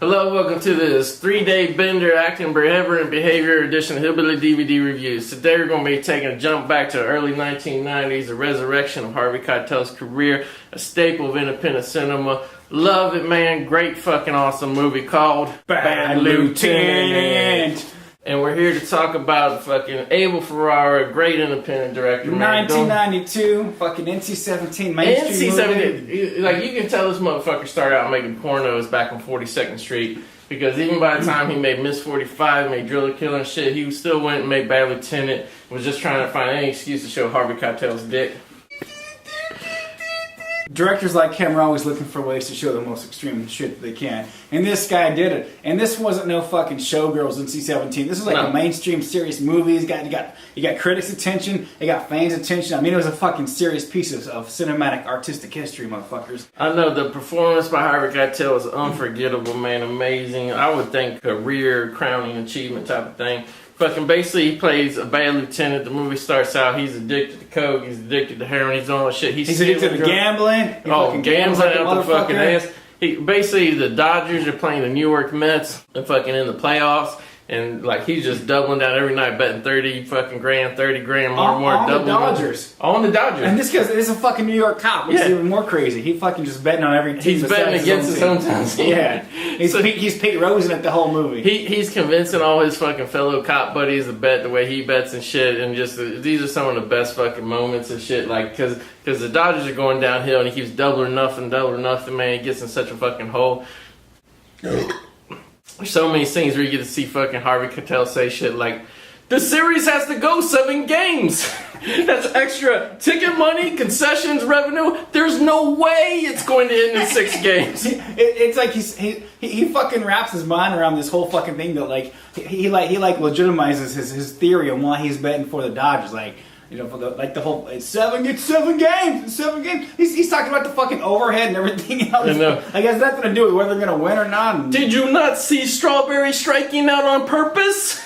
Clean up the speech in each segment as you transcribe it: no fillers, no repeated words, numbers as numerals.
Hello, welcome to this 3-day bender acting forever and behavior edition of Hillbilly DVD Reviews. Today we're going to be taking a jump back to the early 1990s, the resurrection of Harvey Keitel's career, a staple of independent cinema. Love it, man. Great fucking awesome movie called Bad Lieutenant. And we're here to talk about fucking Abel Ferrara, a great independent director, man. 1992, fucking NC-17 mainstream movie. Like, you can tell this motherfucker started out making pornos back on 42nd Street. Because even by the time he made Miss 45, made Driller Killer and shit, he still went and made Bad Lieutenant, was just trying to find any excuse to show Harvey Keitel's dick. Directors like him are always looking for ways to show the most extreme shit that they can. And this guy did it. And this wasn't no fucking Showgirls in NC-17. This was like a mainstream serious movie. You got critics' attention. It got fans' attention. I mean, it was a fucking serious piece of cinematic artistic history, motherfuckers. I know the performance by Harvey Keitel is unforgettable, man. Amazing. I would think career crowning achievement type of thing. Fucking basically, he plays a bad lieutenant. The movie starts out, he's addicted to coke, he's addicted to heroin, he's doing all that shit. He's addicted to gambling. Gambling out the fucking ass. Basically, the Dodgers are playing the New York Mets and fucking in the playoffs. And like he's just doubling down every night, betting 30 fucking grand, 30 grand, more and more. On the Dodgers. On the Dodgers. And this is a fucking New York cop, which is even more crazy. He fucking just betting on every team. He's betting against his hometown team. Yeah. He's Pete Rosen at the whole movie. He's convincing all his fucking fellow cop buddies to bet the way he bets and shit. And just these are some of the best fucking moments and shit. Like, because the Dodgers are going downhill and he keeps doubling nothing, man. He gets in such a fucking hole. There's so many scenes where you get to see fucking Harvey Keitel say shit like, the series has to go 7 games. That's extra ticket money, concessions, revenue. There's no way it's going to end in 6 games. It's like he fucking wraps his mind around this whole fucking thing that like he legitimizes his theory on why he's betting for the Dodgers. Like, you know, for the whole it's 7 games. He's talking about the fucking overhead and everything else. Like, it has nothing to do with whether they're gonna win or not. Did you not see Strawberry striking out on purpose?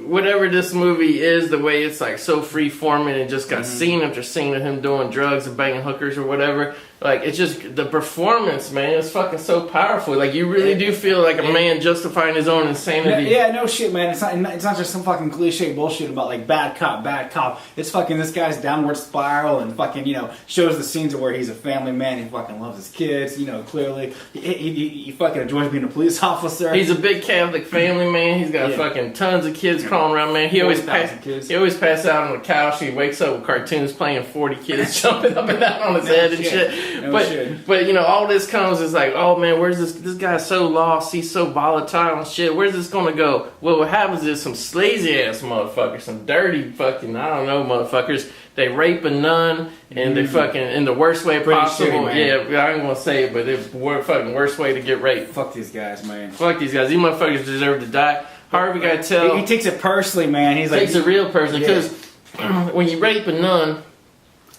Whatever this movie is, the way it's like so free-forming and just got scene after scene of him doing drugs and banging hookers or whatever. Like, it's just, the performance, man, is fucking so powerful. Like, you really do feel like a man justifying his own insanity. Yeah, no shit, man. It's not just some fucking cliche bullshit about, like, bad cop. It's fucking this guy's downward spiral and fucking, you know, shows the scenes of where he's a family man. He fucking loves his kids, you know, clearly. He fucking enjoys being a police officer. He's a big Catholic family man. He's got fucking tons of kids crawling around, man. He always passes out on the couch. He wakes up with cartoons playing 40 kids jumping up and down on his head and shit. But you know, all this comes is like, oh man, where's this guy's so lost, he's so volatile and shit, where's this gonna go? Well, what happens is some sleazy ass motherfuckers, some dirty fucking, I don't know, motherfuckers, they rape a nun and they fucking, in the worst way possible. Shitty, yeah, I ain't gonna say it, but it's the fucking worst way to get raped. Fuck these guys, man. Fuck these guys. These motherfuckers deserve to die. Harvey Keitel, he takes it personally, man. He takes it real personally, because when you rape a nun,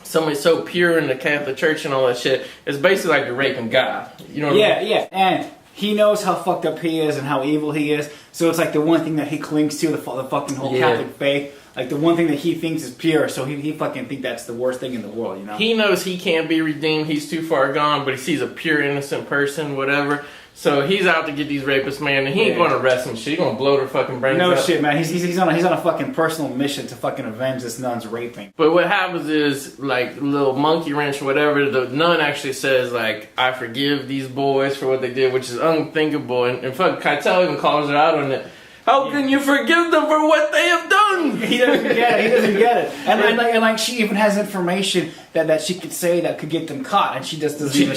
somebody so pure in the Catholic Church and all that shit, it's basically like you're raping God. You know what I mean? Yeah. And he knows how fucked up he is and how evil he is. So it's like the one thing that he clings to, the fucking whole Catholic faith. Like the one thing that he thinks is pure, so he fucking think that's the worst thing in the world, you know? He knows he can't be redeemed, he's too far gone, but he sees a pure, innocent person, whatever. So he's out to get these rapists, man, and he ain't going to arrest them shit. He's going to blow their fucking brains out. No shit, man. He's on a fucking personal mission to fucking avenge this nun's raping. But what happens is, like, little monkey wrench or whatever, the nun actually says, like, I forgive these boys for what they did, which is unthinkable. And fucking Keitel even calls her out on it. How can you forgive them for what they have done? He doesn't get it. And she even has information that she could say that could get them caught, and she just doesn't do it.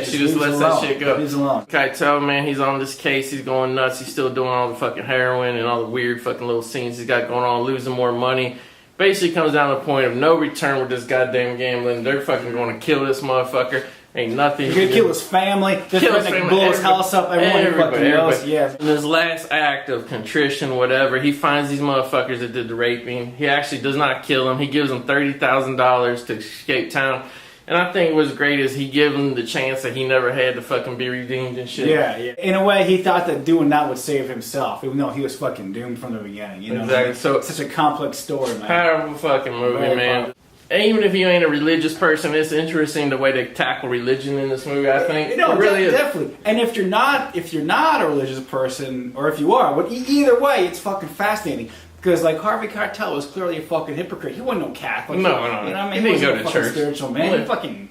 She just lets that shit go. Leaves alone. Keitel, man, he's on this case. He's going nuts. He's still doing all the fucking heroin and all the weird fucking little scenes he's got going on, losing more money. Basically comes down to the point of no return with this goddamn gambling. They're fucking going to kill this motherfucker. Ain't nothing. He's gonna kill his family. Blow his house up. Everybody else. Yeah. In his last act of contrition, whatever, he finds these motherfuckers that did the raping. He actually does not kill them. He gives them $30,000 to escape town. And I think what's great is he gave him the chance that he never had to fucking be redeemed and shit. Yeah. In a way, he thought that doing that would save himself, even though he was fucking doomed from the beginning. You know, exactly. So it's such a complex story, man. Powerful fucking movie, man. even if you ain't a religious person, it's interesting the way they tackle religion in this movie. I think it really is. Definitely. And if you're not a religious person, or if you are, either way, it's fucking fascinating. Because like Harvey Keitel was clearly a fucking hypocrite. He wasn't no Catholic. No. You know what I mean? He didn't go to church. Spiritual man. He fucking,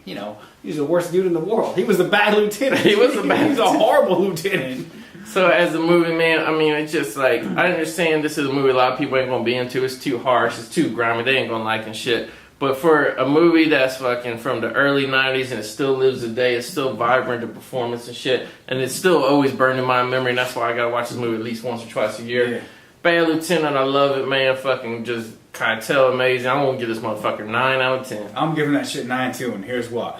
he's the worst dude in the world. He was the bad lieutenant. He was the bad. He's a horrible lieutenant. So as a movie, man, I mean, it's just like, I understand this is a movie a lot of people ain't gonna be into. It's too harsh. It's too grimy. They ain't gonna like and shit. But for a movie that's fucking from the early 90s and it still lives today, it's still vibrant, the performance and shit, and it's still always burned in my memory, and that's why I gotta watch this movie at least once or twice a year. Yeah. Bad Lieutenant, I love it, man. Fucking just Keitel, amazing. I'm gonna give this motherfucker 9 out of 10. I'm giving that shit 9 too, and here's why.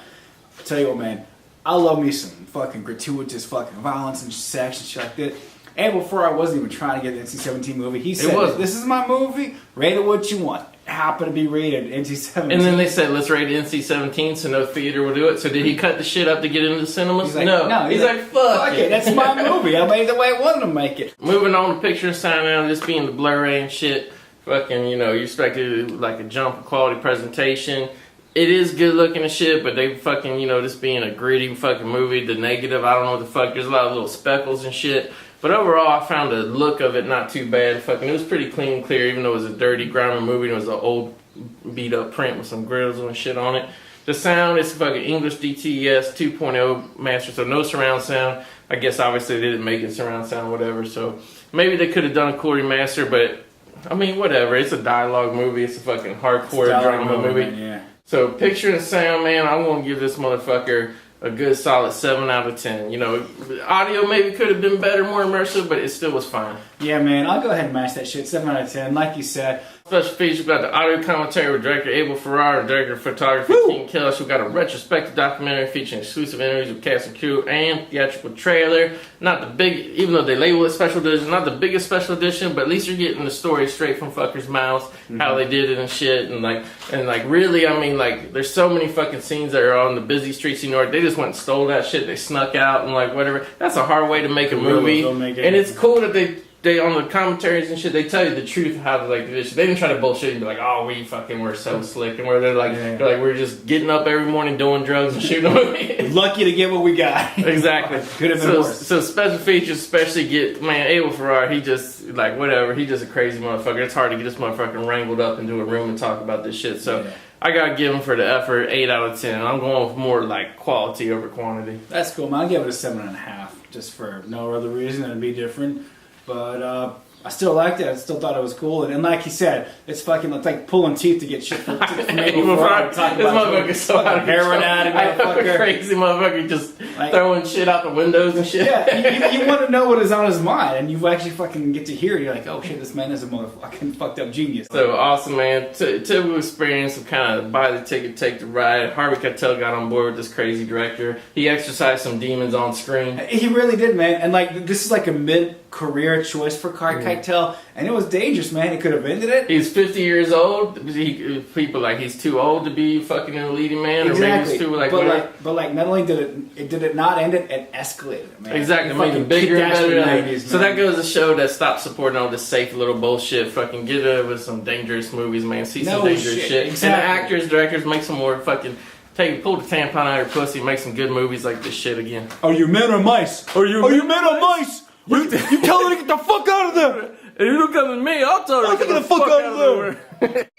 I'll tell you what, man. I love me some fucking gratuitous fucking violence and sex and shit like that. And before I wasn't even trying to get the NC-17 movie, he said, this is my movie, rate it what you want. It happened to be rated NC-17. And then they said, let's rate it NC-17 so no theater will do it. So did he cut the shit up to get into the cinemas? He's like, no. He's like, fuck it. That's my movie. I made it the way I wanted to make it. Moving on to picture and sound now, this being the Blu-ray and shit. Fucking, you expected like a jump in quality presentation. It is good looking and shit, but they fucking, this being a gritty fucking movie, the negative, I don't know what the fuck, there's a lot of little speckles and shit. But overall, I found the look of it not too bad. Fucking, it was pretty clean and clear, even though it was a dirty, grimy movie and it was an old, beat up print with some grills and shit on it. The sound is fucking English DTS 2.0 master, so no surround sound. I guess obviously they didn't make it surround sound, whatever, so maybe they could have done a cool remaster, but I mean, whatever. It's a dialogue movie, it's a fucking hardcore drama movie. Man, yeah. So, picture and sound, man, I'm going to give this motherfucker a good solid 7 out of 10. Audio maybe could have been better, more immersive, but it still was fine. Yeah, man, I'll go ahead and match that shit. 7 out of 10. Like you said, special features, we got the audio commentary with director Abel Ferrara, director of photography King Kellis. We got a retrospective documentary featuring exclusive interviews with cast and crew and theatrical trailer. Not the big, even though they label it special edition, not the biggest special edition, but at least you're getting the story straight from fuckers' mouths, how they did it and shit, and really, I mean, like, there's so many fucking scenes that are on the busy streets of New York. They just went and stole that shit. They snuck out and like whatever. That's a hard way to make a movie, and it's cool that they on the commentaries and shit, they tell you the truth of how to like do this shit. They didn't try to bullshit and be like, oh, we're so slick, and they're like we're just getting up every morning doing drugs and shooting a movie. Lucky to get what we got. Exactly. Could have been worse. So special features, especially Abel Ferrara, he just like whatever. He just a crazy motherfucker. It's hard to get this motherfucker wrangled up into a room and talk about this shit. So I gotta give him for the effort 8 out of 10. I'm going with more like quality over quantity. That's cool, man. I'll give it a 7.5, just for no other reason than to be different. But I still liked it. I still thought it was cool. And like he said, it's like pulling teeth to get shit from Abel Ferrara. This motherfucker's so out of heroin addict, motherfucker. Crazy motherfucker just throwing shit out the windows and shit. Yeah, you want to know what is on his mind, and you actually fucking get to hear it. You're like, oh shit, this man is a motherfucking fucked up genius. So awesome, man. Typical experience of kind of buy the ticket, take the ride. Harvey Keitel got on board with this crazy director. He exercised some demons on screen. He really did, man. And like, this is like a mid-career choice for Keitel, and it was dangerous, man. He could have ended it. He's 50 years old. People like he's too old to be fucking a leading man, exactly. Or maybe he's too but not only did it not end it, it escalated it, man. Exactly, it made it bigger and better. So man. that goes to show that stop supporting all this safe little bullshit. Fucking get it with some dangerous movies, man. See some dangerous shit. Exactly. And the actors, directors, make some more fucking. Pull the tampon out of your pussy, make some good movies like this shit again. Are you men or mice? Are you men or mice? You tell her to get the fuck out of there! If you don't come with me, I'll tell her to get the fuck out of there.